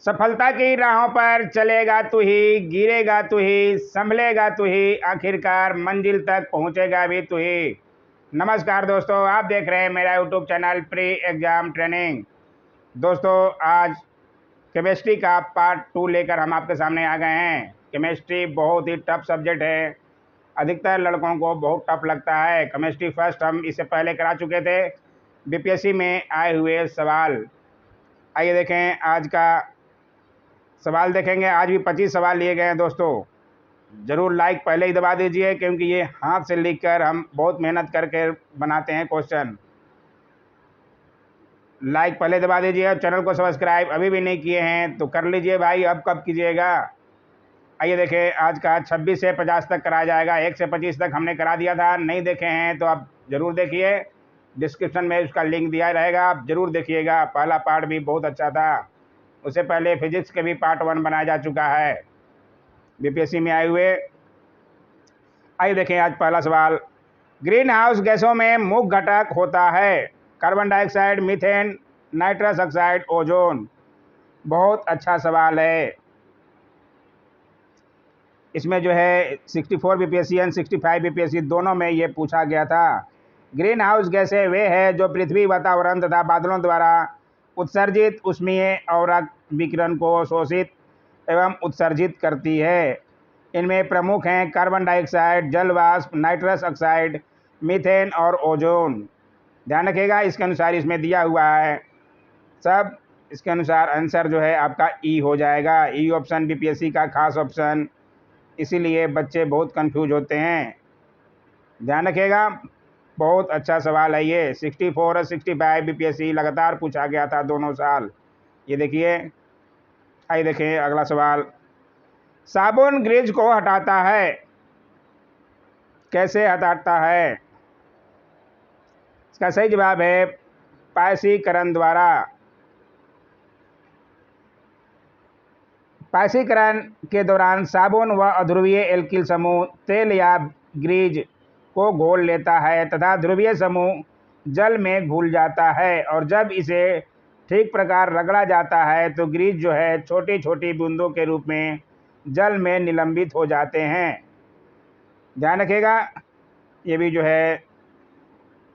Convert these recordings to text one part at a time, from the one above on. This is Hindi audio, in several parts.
सफलता की राहों पर चलेगा तू ही, गिरेगा तू ही, संभलेगा तू ही, आखिरकार मंजिल तक पहुंचेगा भी तू ही। नमस्कार दोस्तों, आप देख रहे हैं मेरा YouTube channel pre exam training. दोस्तों, आज केमिस्ट्री का पार्ट 2 लेकर हम आपके सामने आ गए हैं। केमिस्ट्री बहुत ही टफ सब्जेक्ट है, अधिकतर लड़कों को बहुत टफ लगता है। केमिस्ट्री फर्स्ट हम इससे पहले करा चुके थे, बीपीएससी में आए हुए सवाल। आइए देखें आज का सवाल। देखेंगे आज भी 25 सवाल लिए गए हैं। दोस्तों, ज़रूर लाइक पहले ही दबा दीजिए, क्योंकि ये हाथ से लिखकर हम बहुत मेहनत करके बनाते हैं क्वेश्चन। लाइक पहले दबा दीजिए और चैनल को सब्सक्राइब अभी भी नहीं किए हैं तो कर लीजिए भाई, अब कब कीजिएगा। आइए देखें आज का 26 से 50 तक कराया जाएगा। 1 से 25 तक हमने करा दिया था, नहीं देखे हैं तो आप ज़रूर देखिए, डिस्क्रिप्शन में उसका लिंक दिया रहेगा, आप ज़रूर देखिएगा। पहला पार्ट भी बहुत अच्छा था, उससे पहले फिजिक्स के भी पार्ट 1 बनाया जा चुका है बीपीएससी में आए हुए। आइए देखें आज पहला सवाल। ग्रीन हाउस गैसों में मुख्य घटक होता है carbon dioxide, methane, nitrous oxide, ozone. बहुत अच्छा सवाल है। इसमें जो है 64 बीपीएससी एंड 65 बीपीएससी दोनों में ये पूछा गया था। ग्रीन हाउस गैसें वे हैं जो पृथ्वी, वातावरण तथा बादलों द्वारा उत्सर्जित ऊष्मीय और विकिरण को शोषित एवं उत्सर्जित करती है। इनमें प्रमुख हैं कार्बन डाइऑक्साइड, जल वाष्प, नाइट्रस ऑक्साइड, मीथेन और ओजोन। ध्यान रखिएगा, इसके अनुसार इसमें दिया हुआ है सब। इसके अनुसार आंसर जो है आपका ई हो जाएगा। ई ऑप्शन बीपीएससी का खास ऑप्शन, इसीलिए बच्चे बहुत कंफ्यूज होते हैं। ध्यान रखिएगा, बहुत अच्छा सवाल है ये। 64 और 65 बीपीएससी लगातार पूछा गया था दोनों साल। ये देखिए, आइए देखें अगला सवाल। साबुन ग्रीज को हटाता है, कैसे हटाता है? इसका सही जवाब है पायसीकरण द्वारा। पायसीकरण के दौरान साबुन व अध्रुवीय एल्किल समूह तेल या ग्रीज को घोल लेता है तथा ध्रुवीय समूह जल में घुल जाता है, और जब इसे ठीक प्रकार रगड़ा जाता है तो ग्रीज जो है छोटी छोटी बूंदों के रूप में जल में निलंबित हो जाते हैं। ध्यान रखिएगा, ये भी जो है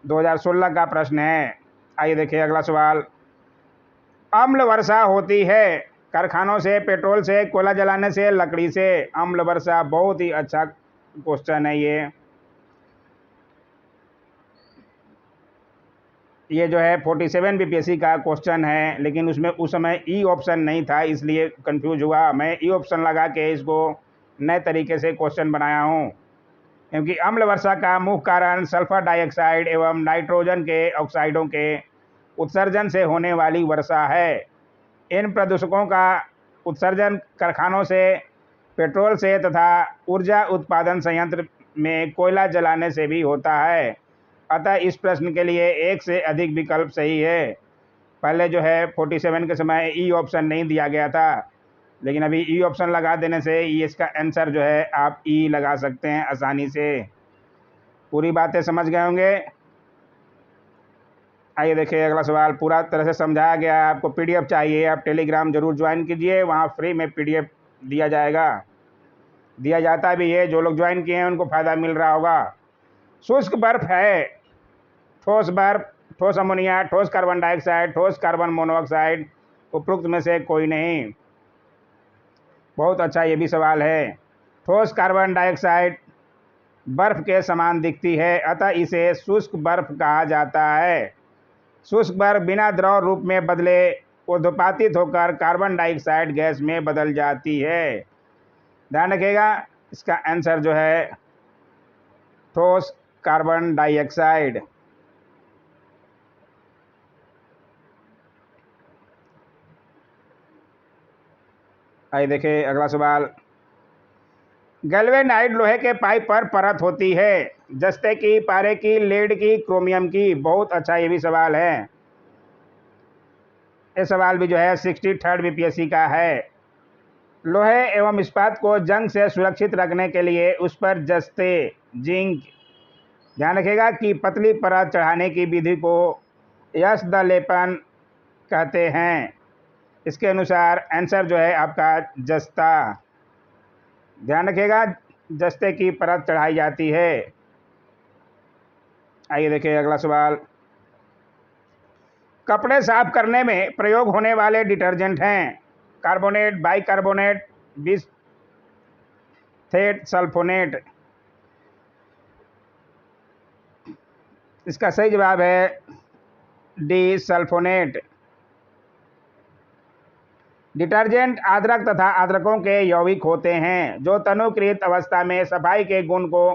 2016 का प्रश्न है। आइए देखिए अगला सवाल। अम्ल वर्षा होती है कारखानों से, पेट्रोल से, कोयला जलाने से, लकड़ी से। अम्ल वर्षा बहुत ही अच्छा क्वेश्चन है ये जो है 47 बीपीएससी का क्वेश्चन है, लेकिन उसमें उस समय ई ऑप्शन नहीं था, इसलिए कंफ्यूज हुआ। मैं ई ऑप्शन लगा के इसको नए तरीके से क्वेश्चन बनाया हूँ, क्योंकि अम्ल वर्षा का मुख्य कारण सल्फर डाइऑक्साइड एवं नाइट्रोजन के ऑक्साइडों के उत्सर्जन से होने वाली वर्षा है। इन प्रदूषकों का उत्सर्जन कारखानों से, पेट्रोल से तथा ऊर्जा उत्पादन संयंत्र में कोयला जलाने से भी होता है। अतः इस प्रश्न के लिए एक से अधिक विकल्प सही है। पहले जो है 47 के समय ई ऑप्शन नहीं दिया गया था, लेकिन अभी ई ऑप्शन लगा देने से ये इसका आंसर जो है आप ई लगा सकते हैं आसानी से। पूरी बातें समझ गए होंगे। आइए देखिए अगला सवाल। पूरा तरह से समझाया गया है। आपको पीडीएफ चाहिए, आप टेलीग्राम जरूर ज्वाइन कीजिए, वहाँ फ्री में पीडीएफ दिया जाएगा, दिया जाता भी है। जो लोग ज्वाइन किए हैं उनको फ़ायदा मिल रहा होगा। शुष्क बर्फ है, ठोस बर्फ, ठोस अमोनिया, ठोस कार्बन डाइऑक्साइड, ठोस कार्बन मोनोऑक्साइड, उपरोक्त में से कोई नहीं। बहुत अच्छा ये भी सवाल है। ठोस कार्बन डाइऑक्साइड बर्फ के समान दिखती है, अतः इसे शुष्क बर्फ कहा जाता है। शुष्क बर्फ बिना द्रव रूप में बदले ऊर्ध्वपातित होकर कार्बन डाइऑक्साइड गैस में बदल जाती है। ध्यान रखिएगा, इसका आंसर जो है ठोस कार्बन डाइऑक्साइड। आइए देखिए अगला सवाल। गैल्वेनाइड लोहे के पाइप पर परत होती है, जस्ते की, पारे की, लेड की, क्रोमियम की। बहुत अच्छा ये भी सवाल है। ये सवाल भी जो है 63 बीपीएससी का है। लोहे एवं इस्पात को जंग से सुरक्षित रखने के लिए उस पर जस्ते, जिंक, ध्यान रखिएगा कि पतली परत चढ़ाने की विधि को यश द लेपन कहते हैं। इसके अनुसार आंसर जो है आपका जस्ता। ध्यान रखिएगा, जस्ते की परत चढ़ाई जाती है। आइए देखिए अगला सवाल। कपड़े साफ करने में प्रयोग होने वाले डिटर्जेंट हैं कार्बोनेट, बाइकार्बोनेट, बिस्मुथेट, सल्फोनेट। इसका सही जवाब है डी, सल्फोनेट। डिटर्जेंट अदरक तथा अदरकों के यौगिक होते हैं जो तनुकृत अवस्था में सफाई के गुण को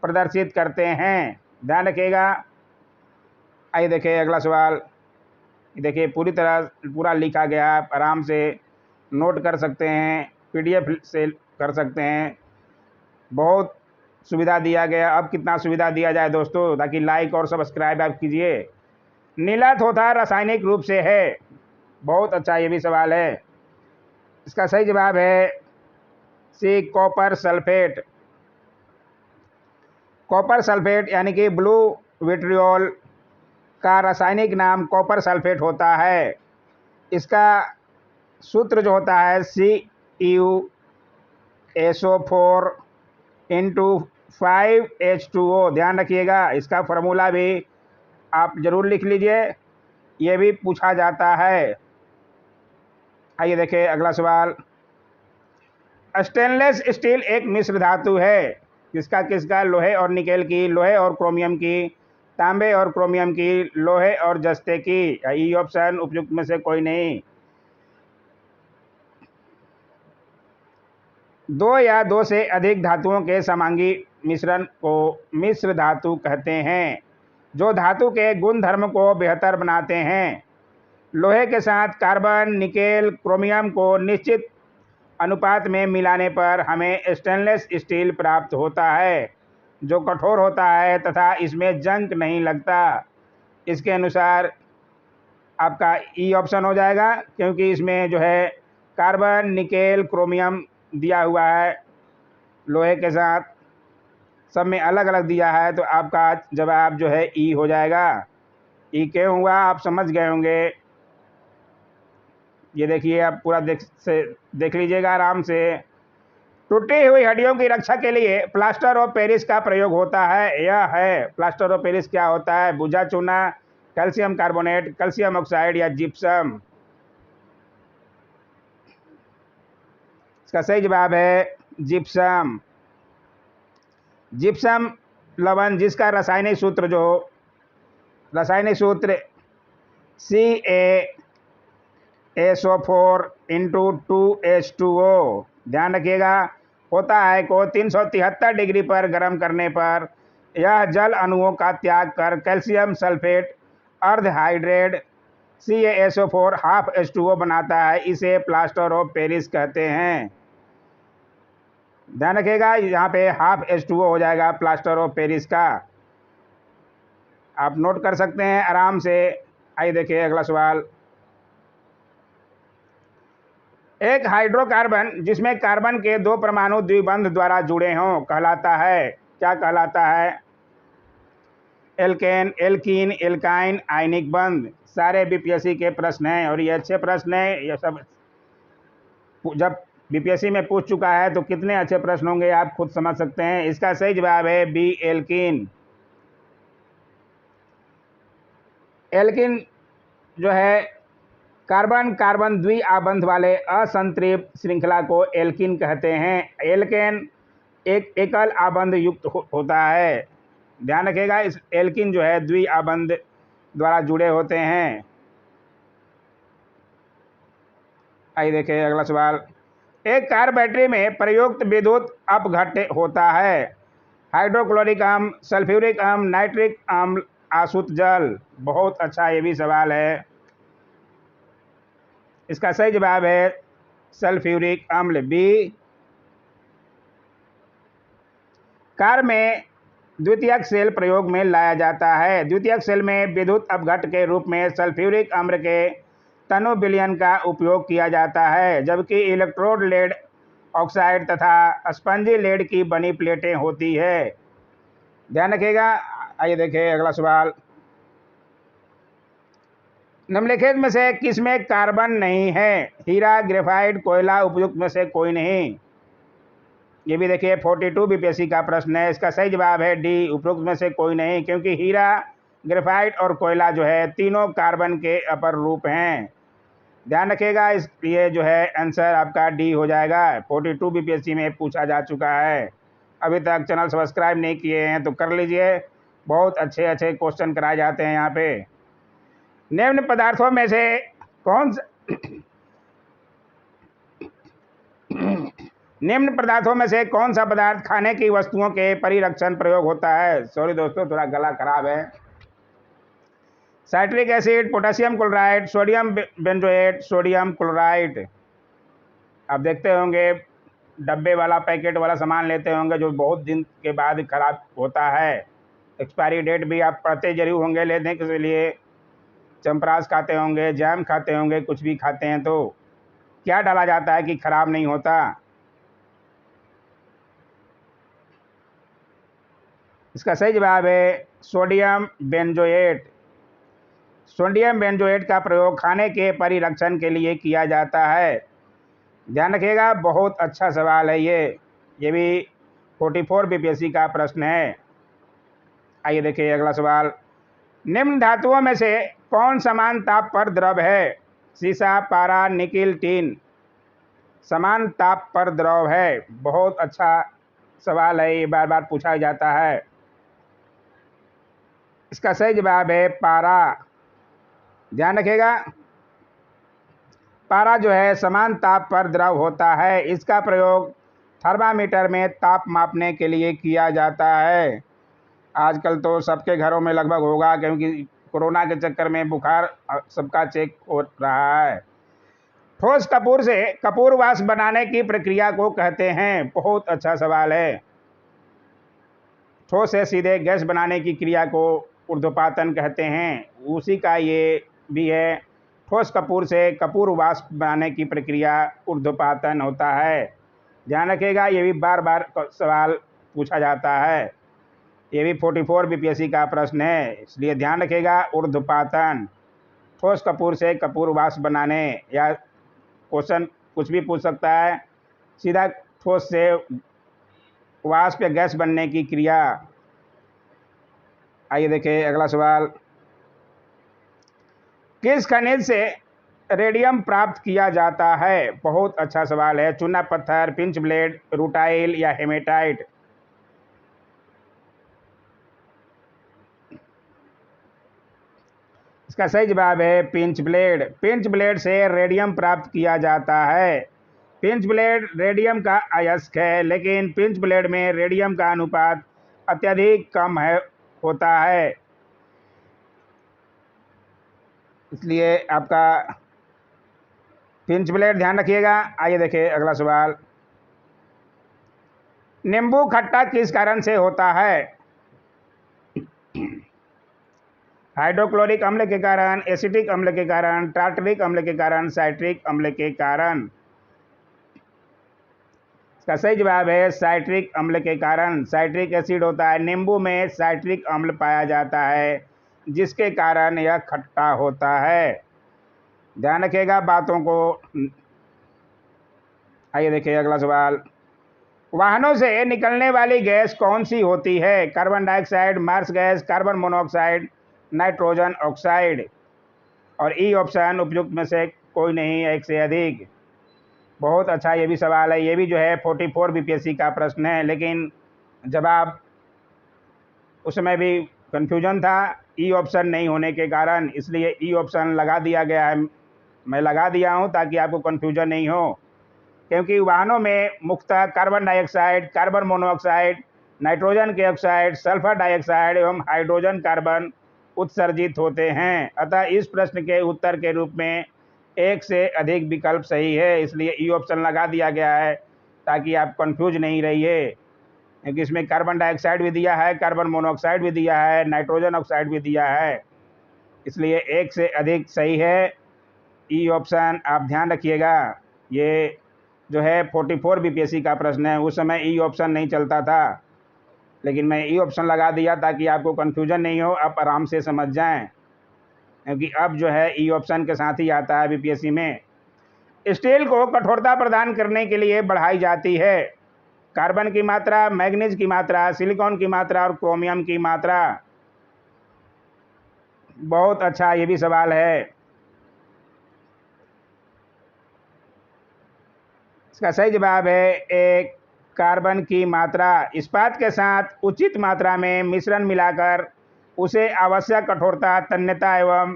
प्रदर्शित करते हैं। ध्यान रखिएगा। आइए देखिए अगला सवाल। देखिए पूरा लिखा गया, आप आराम से नोट कर सकते हैं, पीडीएफ से कर सकते हैं। बहुत सुविधा दिया गया। अब कितना सुविधा दिया जाए दोस्तों, ताकि लाइक और सब्सक्राइब आप कीजिए। नीला थोथा रासायनिक रूप से है। बहुत अच्छा ये भी सवाल है। इसका सही जवाब है सी, कॉपर सल्फेट। कॉपर सल्फेट यानी कि ब्लू विट्रियोल का रासायनिक नाम कॉपर सल्फेट होता है। इसका सूत्र जो होता है CuSO4 इंटू 5H2O। ध्यान रखिएगा, इसका फॉर्मूला भी आप जरूर लिख लीजिए, ये भी पूछा जाता है। आइए देखिए अगला सवाल। स्टेनलेस स्टील एक मिश्र धातु है। किसका किसका? लोहे और निकेल की, लोहे और क्रोमियम की, तांबे और क्रोमियम की, लोहे और जस्ते की। ई ऑप्शन उपयुक्त में से कोई नहीं। दो या दो से अधिक धातुओं के समांगी मिश्रण को मिश्र धातु कहते हैं, जो धातु के गुण धर्म को बेहतर बनाते हैं। लोहे के साथ कार्बन, निकेल, क्रोमियम को निश्चित अनुपात में मिलाने पर हमें स्टेनलेस स्टील प्राप्त होता है, जो कठोर होता है तथा इसमें जंग नहीं लगता। इसके अनुसार आपका ई ऑप्शन हो जाएगा, क्योंकि इसमें जो है कार्बन, निकेल, क्रोमियम दिया हुआ है, लोहे के साथ सब में अलग अलग दिया है, तो आपका जवाब जो है ई हो जाएगा। ई क्यों हुआ आप समझ गए होंगे। ये देखिए, आप पूरा देख लीजिएगा आराम से। टूटी हुई हड्डियों की रक्षा के लिए प्लास्टर ऑफ पेरिस का प्रयोग होता है। यह है प्लास्टर ऑफ पेरिस क्या होता है? भुजा चूना, कैल्शियम कार्बोनेट, कैल्शियम ऑक्साइड या जिप्सम। इसका सही जवाब है जिप्सम। जिप्सम लवण, जिसका रासायनिक सूत्र CaSO4 इंटू 2H2O। ध्यान रखिएगा, होता है को 373 डिग्री पर गर्म करने पर यह जल अणुओं का त्याग कर calcium sulphate अर्धहाइड्रेट CaSO4 half H2O बनाता है। इसे प्लास्टर ऑफ पेरिस कहते हैं। ध्यान रखिएगा, यहाँ पे हाफ H2O हो जाएगा प्लास्टर ऑफ पेरिस का। आप नोट कर सकते हैं आराम से। आइए देखिए अगला सवाल। एक हाइड्रोकार्बन जिसमें कार्बन के दो परमाणु द्विबंध द्वारा जुड़े हों कहलाता है। क्या कहलाता है? एल्केन, एल्कीन, एल्काइन, आयनिक बंध। सारे बीपीएससी के प्रश्न हैं और ये अच्छे प्रश्न हैं। ये सब जब बीपीएससी में पूछ चुका है तो कितने अच्छे प्रश्न होंगे आप खुद समझ सकते हैं। इसका सही जवाब है बी, एल्कीन। एल्कीन जो है कार्बन कार्बन द्विआबंध वाले असंतृप्त श्रृंखला को एल्कीन कहते हैं। एल्केन एक एकल आबंध युक्त होता है। ध्यान रखिएगा, इस एल्कीन जो है द्विआबंध द्वारा जुड़े होते हैं। आइए देखिए अगला सवाल। एक कार बैटरी में प्रयुक्त विद्युत अपघट्य होता है। हाइड्रोक्लोरिक अम्ल, सल्फ्यूरिक अम्ल, नाइट्रिक अम्ल, आसुत जल। बहुत अच्छा ये भी सवाल है। इसका सही जवाब है सल्फ्यूरिक अम्ल, बी। कार में द्वितीयक सेल प्रयोग में लाया जाता है। द्वितीयक सेल में विद्युत अपघट्य के रूप में सल्फ्यूरिक अम्ल के तनु विलयन का उपयोग किया जाता है, जबकि इलेक्ट्रोड लेड ऑक्साइड तथा स्पंजी लेड की बनी प्लेटें होती है। ध्यान रखिएगा। आइए देखिए अगला सवाल। निम्नलिखित में से किसमें कार्बन नहीं है? हीरा, ग्रेफाइट, कोयला, उपयुक्त में से कोई नहीं। ये भी देखिए 42 बीपीएससी का प्रश्न है। इसका सही जवाब है डी, उपयुक्त में से कोई नहीं, क्योंकि हीरा, ग्रेफाइट और कोयला जो है तीनों कार्बन के अपर रूप हैं। ध्यान रखिएगा, इस ये जो है आंसर आपका डी हो जाएगा। 42 बीपीएससी में पूछा जा चुका है। अभी तक चैनल सब्सक्राइब नहीं किए हैं तो कर लीजिए, बहुत अच्छे अच्छे क्वेश्चन कराए जाते हैं यहाँ पे। निम्न पदार्थों में से कौन सा निम्न पदार्थों में से कौन सा पदार्थ खाने की वस्तुओं के परिरक्षण प्रयोग होता है? सॉरी दोस्तों, थोड़ा गला खराब है। Citric acid, potassium chloride, sodium benzoate, sodium chloride. आप देखते होंगे डब्बे वाला पैकेट वाला सामान लेते होंगे जो बहुत दिन के बाद खराब होता है। एक्सपायरी डेट भी आप पढ़ते जरूर होंगे, लेने के लिए चम्परास खाते होंगे, जैम खाते होंगे, कुछ भी खाते हैं तो क्या डाला जाता है कि खराब नहीं होता? इसका सही जवाब है सोडियम बेंजोएट। सोडियम बेंजोएट का प्रयोग खाने के परिरक्षण के लिए किया जाता है। ध्यान रखिएगा, बहुत अच्छा सवाल है ये भी 44 बीपीएससी का प्रश्न है। आइए देखिए अगला सवाल। निम्न धातुओं में से कौन समान ताप पर द्रव है? सीसा, पारा, निकिल, टीन। समान ताप पर द्रव है, बहुत अच्छा सवाल है, ये बार बार पूछा जाता है। इसका सही जवाब है पारा। ध्यान रखिएगा, पारा जो है समान ताप पर द्रव होता है। इसका प्रयोग थर्मामीटर में ताप मापने के लिए किया जाता है। आजकल तो सबके घरों में लगभग होगा, क्योंकि कोरोना के चक्कर में बुखार सबका चेक हो रहा है। ठोस कपूर से कपूर वाष्प बनाने की प्रक्रिया को कहते हैं? बहुत अच्छा सवाल है। ठोस से सीधे गैस बनाने की क्रिया को ऊर्ध्वपातन कहते हैं, उसी का ये भी है। ठोस कपूर से कपूर वाष्प बनाने की प्रक्रिया ऊर्ध्वपातन होता है। ध्यान रखिएगा, ये भी बार बार सवाल पूछा जाता है। ये भी 44 बीपीएससी का प्रश्न है, इसलिए ध्यान रखिएगा ऊर्ध्वपातन। ठोस कपूर से कपूर वाष्प बनाने, या क्वेश्चन कुछ भी पूछ सकता है, सीधा ठोस से वाष्प या गैस बनने की क्रिया। आइए देखें अगला सवाल। किस खनिज से रेडियम प्राप्त किया जाता है? बहुत अच्छा सवाल है। चूना पत्थर, पिंच ब्लेड, रूटाइल या हेमेटाइट। इसका सही जवाब है पिंच ब्लेड। पिंच ब्लेड से रेडियम प्राप्त किया जाता है। पिंच ब्लेड रेडियम का अयस्क है, लेकिन पिंच ब्लेड में रेडियम का अनुपात अत्यधिक कम होता है, इसलिए आपका पिंच ब्लेड ध्यान रखिएगा। आइए देखिए अगला सवाल। नींबू खट्टा किस कारण से होता है? हाइड्रोक्लोरिक अम्ल के कारण, एसिटिक अम्ल के कारण, टार्टरिक अम्ल के कारण, साइट्रिक अम्ल के कारण। इसका सही जवाब है साइट्रिक अम्ल के कारण। साइट्रिक एसिड होता है, नींबू में साइट्रिक अम्ल पाया जाता है, जिसके कारण यह खट्टा होता है। ध्यान रखिएगा बातों को। आइए देखिए अगला सवाल। वाहनों से निकलने वाली गैस कौन सी होती है? Carbon dioxide, marsh gas, carbon monoxide, nitrogen oxide. और ई ऑप्शन उपयुक्त में से कोई नहीं, एक से अधिक। बहुत अच्छा ये भी सवाल है। ये भी जो है 44 बीपीएससी का प्रश्न है, लेकिन जवाब उसमें भी कन्फ्यूजन था ई ऑप्शन नहीं होने के कारण, इसलिए ई ऑप्शन लगा दिया गया है। मैं लगा दिया हूँ ताकि आपको कन्फ्यूजन नहीं हो, क्योंकि वाहनों में मुख्यतः carbon dioxide, carbon monoxide, nitrogen के ऑक्साइड, सल्फर डाइऑक्साइड एवं हाइड्रोजन कार्बन उत्सर्जित होते हैं। अतः इस प्रश्न के उत्तर के रूप में एक से अधिक विकल्प सही है, इसलिए ई ऑप्शन लगा दिया गया है ताकि आप कंफ्यूज नहीं रहिए, क्योंकि इसमें कार्बन डाइऑक्साइड भी दिया है, कार्बन मोनोऑक्साइड भी दिया है, नाइट्रोजन ऑक्साइड भी दिया है, इसलिए एक से अधिक सही है। ई ऑप्शन आप ध्यान रखिएगा। ये जो है 44 बीपीएससी का प्रश्न है। उस समय ई ऑप्शन नहीं चलता था, लेकिन मैं ई ऑप्शन लगा दिया ताकि आपको कन्फ्यूजन नहीं हो, आप आराम से समझ जाएं। क्योंकि अब जो है ई ऑप्शन के साथ ही आता है बीपीएससी में। स्टील को कठोरता प्रदान करने के लिए बढ़ाई जाती है कार्बन की मात्रा, मैग्नीज की मात्रा, सिलिकॉन की मात्रा और क्रोमियम की मात्रा। बहुत अच्छा ये भी सवाल है। इसका सही जवाब है एक, कार्बन की मात्रा। इस्पात के साथ उचित मात्रा में मिश्रण मिलाकर उसे आवश्यक कठोरता, तन्यता एवं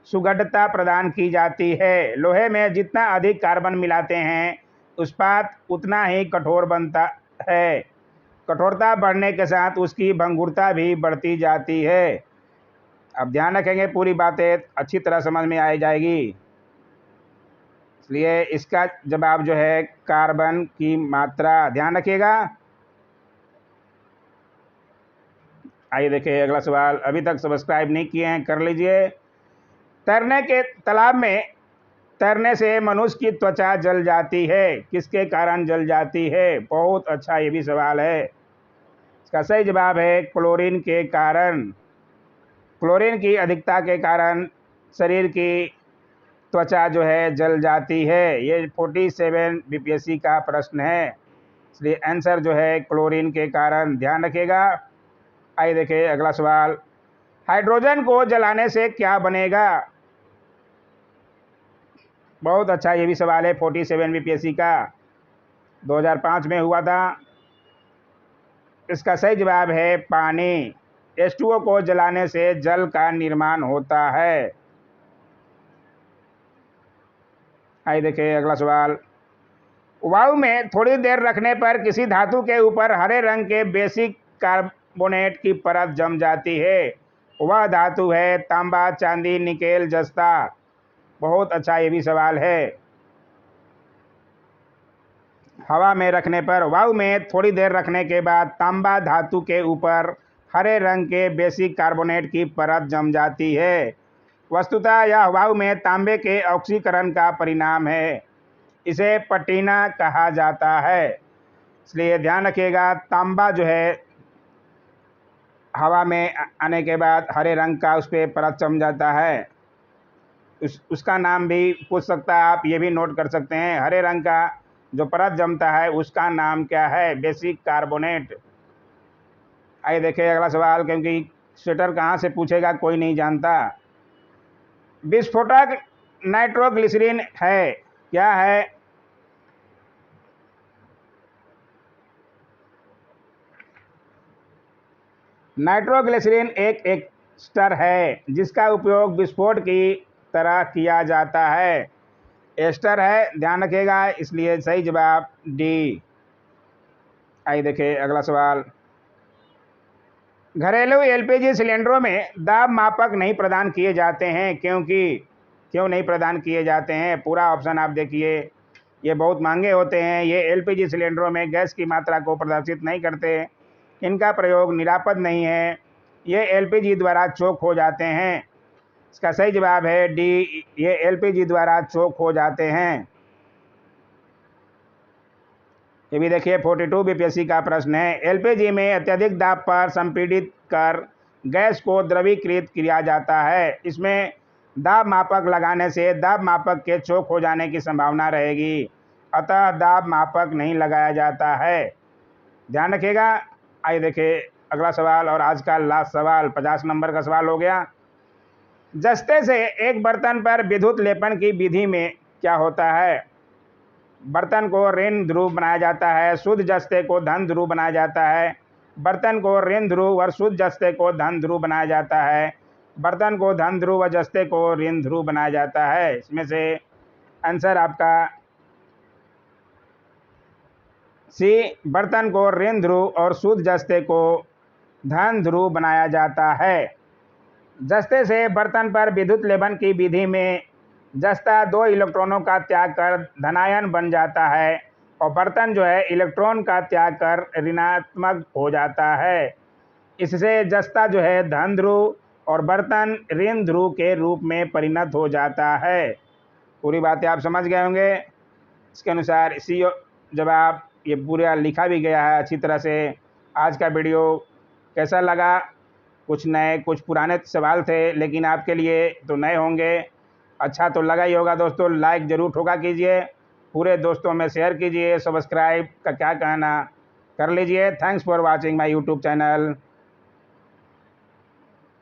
सुगढ़ता प्रदान की जाती है। लोहे में जितना अधिक कार्बन मिलाते हैं इस्पात उतना ही कठोर बनता है। कठोरता बढ़ने के साथ उसकी भंगुरता भी बढ़ती जाती है। अब ध्यान रखेंगे, पूरी बातें अच्छी तरह समझ में आ जाएगी। इसलिए इसका जवाब जो है कार्बन की मात्रा, ध्यान रखिएगा। आइए देखिए अगला सवाल। अभी तक सब्सक्राइब नहीं किए हैं कर लीजिए। तैरने के तालाब में तैरने से मनुष्य की त्वचा जल जाती है, किसके कारण जल जाती है? बहुत अच्छा ये भी सवाल है। इसका सही जवाब है क्लोरीन के कारण। क्लोरीन की अधिकता के कारण शरीर की त्वचा जो है जल जाती है। ये 47 बीपीएससी का प्रश्न है, इसलिए आंसर जो है क्लोरीन के कारण, ध्यान रखिएगा। आइए देखिए अगला सवाल। हाइड्रोजन को जलाने से क्या बनेगा? बहुत अच्छा ये भी सवाल है, 47 बीपीएससी का, 2005 में हुआ था। इसका सही जवाब है पानी। H2O को जलाने से जल का निर्माण होता है। आइए देखिए अगला सवाल। वायु में थोड़ी देर रखने पर किसी धातु के ऊपर हरे रंग के बेसिक कार्बोनेट की परत जम जाती है। वह धातु है तांबा, चांदी, निकेल, जस्ता। बहुत अच्छा ये भी सवाल है। हवा में रखने पर, वायु में थोड़ी देर रखने के बाद तांबा धातु के ऊपर हरे रंग के बेसिक कार्बोनेट की परत जम जाती है। वस्तुतः यह वायु में तांबे के ऑक्सीकरण का परिणाम है। इसे पटीना कहा जाता है। इसलिए ध्यान रखिएगा, तांबा जो है हवा में आने के बाद हरे रंग का उस पर परत जम जाता है। उसका नाम भी पूछ सकता है, आप ये भी नोट कर सकते हैं। हरे रंग का जो परत जमता है उसका नाम क्या है? Basic carbonate. आइए देखिए अगला सवाल, क्योंकि स्वेटर कहाँ से पूछेगा कोई नहीं जानता। विस्फोटक नाइट्रोग्लिसरीन है, क्या है? नाइट्रोग्लिसरीन एक एस्टर है जिसका उपयोग विस्फोट की तरह किया जाता है। एस्टर है, ध्यान रखिएगा, इसलिए सही जवाब डी। आइए देखिए अगला सवाल। घरेलू एलपीजी सिलेंडरों में दाब मापक नहीं प्रदान किए जाते हैं, क्यों नहीं प्रदान किए जाते हैं? पूरा ऑप्शन आप देखिए। ये बहुत महंगे होते हैं। ये एलपीजी सिलेंडरों में गैस की मात्रा को प्रदर्शित नहीं करते। इनका प्रयोग निरापद नहीं है। ये एलपीजी द्वारा चोक हो जाते हैं। इसका सही जवाब है डी, ये एलपीजी द्वारा चोक हो जाते हैं। ये भी देखिए 42 बीपीएससी का प्रश्न है। एलपीजी में अत्यधिक दाब पर संपीड़ित कर गैस को द्रवीकृत किया जाता है। इसमें दाब मापक लगाने से दाब मापक के चोक हो जाने की संभावना रहेगी, अतः दाब मापक नहीं लगाया जाता है, ध्यान रखिएगा। आइए देखिए अगला सवाल और आज का लास्ट सवाल, 50 नंबर का सवाल हो गया। जस्ते से एक बर्तन पर विद्युत लेपन की विधि में क्या होता है? बर्तन को ऋण ध्रुव बनाया जाता है, शुद्ध जस्ते को धन ध्रुव बनाया जाता है। बर्तन को ऋण ध्रुव और शुद्ध जस्ते को धन ध्रुव बनाया जाता है। बर्तन को धन ध्रुव और जस्ते को ऋण ध्रुव बनाया जाता है। इसमें से आंसर आपका सी, बर्तन को ऋण ध्रुव और शुद्ध जस्ते को धन ध्रुव बनाया जाता है। जस्ते से बर्तन पर विद्युत लेपन की विधि में जस्ता 2 इलेक्ट्रॉनों का त्याग कर धनायन बन जाता है और बर्तन जो है इलेक्ट्रॉन का त्याग कर ऋणात्मक हो जाता है। इससे जस्ता जो है धन ध्रुव और बर्तन ऋण ध्रुव के रूप में परिणत हो जाता है। पूरी बातें आप समझ गए होंगे। इसके अनुसार इसी जवाब ये पूरा लिखा भी गया है अच्छी तरह से। आज का वीडियो कैसा लगा कुछ नए कुछ पुराने सवाल थे, लेकिन आपके लिए तो नए होंगे। अच्छा तो लगा ही होगा दोस्तों, लाइक ज़रूर ठोका कीजिए, पूरे दोस्तों में शेयर कीजिए, सब्सक्राइब का क्या कहना कर लीजिए। Thanks for watching my YouTube channel.